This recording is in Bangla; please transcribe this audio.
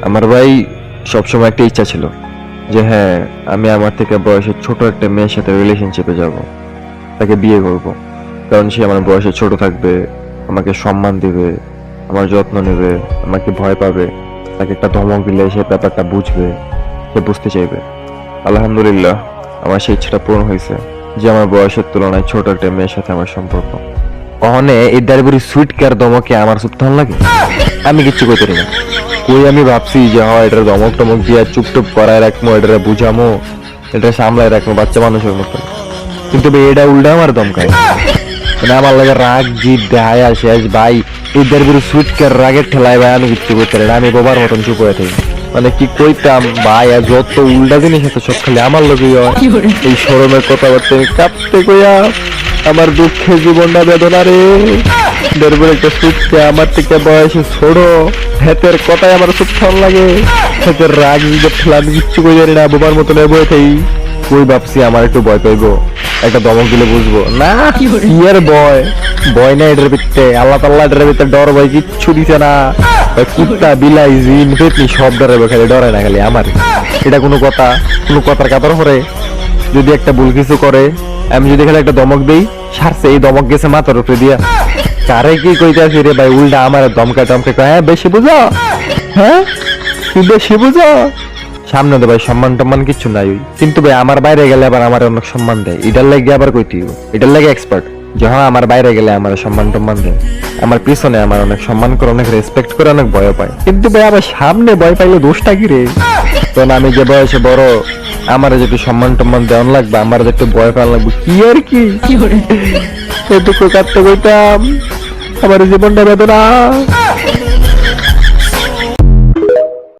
আমার ভাই সবসময় একটা ইচ্ছা ছিল যে হ্যাঁ, আমি আমার থেকে বয়সে ছোট একটা মেয়ের সাথে রিলেশনশিপে যাব, তাকে বিয়ে করব। কারণ সে আমার বয়সে ছোট থাকবে, আমাকে সম্মান দিবে, আমার যত্ন নেবে, আমাকে ভয় পাবে। তাকে একটা ধমক দিলে সে ব্যাপারটা বুঝবে, সে বুঝতে চাইবে। আলহামদুলিল্লাহ, আমার সেই ইচ্ছাটা পূরণ হয়েছে যে আমার বয়সের তুলনায় ছোট একটা মেয়ের সাথে আমার সম্পর্ক। অহনে এই দাঁড়িয়ে সুইট কেয়ার দমকে আমার সুপ্তান লাগে, আমি কিচ্ছু করতে পারি না। কই আমি ভাবছি যে হয় এটা দমক টমক দিয়ে চুপটুপ করায় রাখবো, এটা বুঝামো, এটা সামলায় রাখবো বাচ্চা মানুষের মতো। কিন্তু এটা উল্টা আমার দমকায়, মানে আমার লাগে রাগ জিদ দেহায় শেষ ভাই। এই দাঁড়িয়ে সুইট কেয়ার রাগের ঠেলায় ভাই আমি কিচ্ছু করতে পারি না, আমি বাবার মতন চুপ হয়ে থাকি। মানে কি কইতাম ভাই, আর যত উল্টা জিনিস আছে সব খালি আমার লোকই হয়। এই শরমের কথাবার্তা আমি কাঁপতে কইয়া আমার দুঃখের জীবনটা বেদনা রে। দরবার একটা সুখকে আমার থেকে বয়সে ছোট হেতের কথায় আমার খুব ভালো লাগে। হেতের রাগ নিজের ঠেলা আমি কিচ্ছু কই জানি না, বোবার মতন বয়ে থাকি। কই ভাবছি আমার একটু ভয় পাইবো, একটা দমক দিলে বুঝবো না কি এর ভয়। ভয় না এটার ভিতরে, আল্লাহ তাল্লাহ এটার ভিতরে ডর ভয় কিচ্ছু দিছে না। কুত্তা বিলাই জিন পেতনি সব ডরে, খালি ডরে না খালি আমার। এটা কোনো কথা, কোনো কথার কাতর করে যদি একটা ভুল কিছু করে, আমি যদি খালি একটা দমক দেই সারছে, এই দমক গেছে মাথার উপরে দিয়া। কারে কি কইতে আসি রে ভাই, উল্টা আমার দমকা টমকে কয় হ্যাঁ বেশি বুঝো, হ্যাঁ তুই বেশি বুঝো। সামনে তো ভাই সম্মান টম্মান কিছু নাই, কিন্তু ভাই আমার বাইরে গেলে আবার আমার অনেক সম্মান দেয়। এটার লাগে আবার কইতে এটার লাগে এক্সপার্ট যে হ্যাঁ আমার বাইরে গেলে আমার সম্মান টম্মান দেয়, আমার পিছনে আমার অনেক সম্মান করে, অনেক রেসপেক্ট করে, অনেক ভয় পায়। কিন্তু ভাই আমার সামনে ভয় পাইলে দোষটা কি রে? তখন আমি যে বয়সে বড়, আমার যেটু সম্মান টম্মান দেওয়ান লাগবে, আমার যেটু ভয় পাওয়া লাগবে, কি আর কি এটুকু কাটতে কইতাম আমার জীবনটা বেদনা।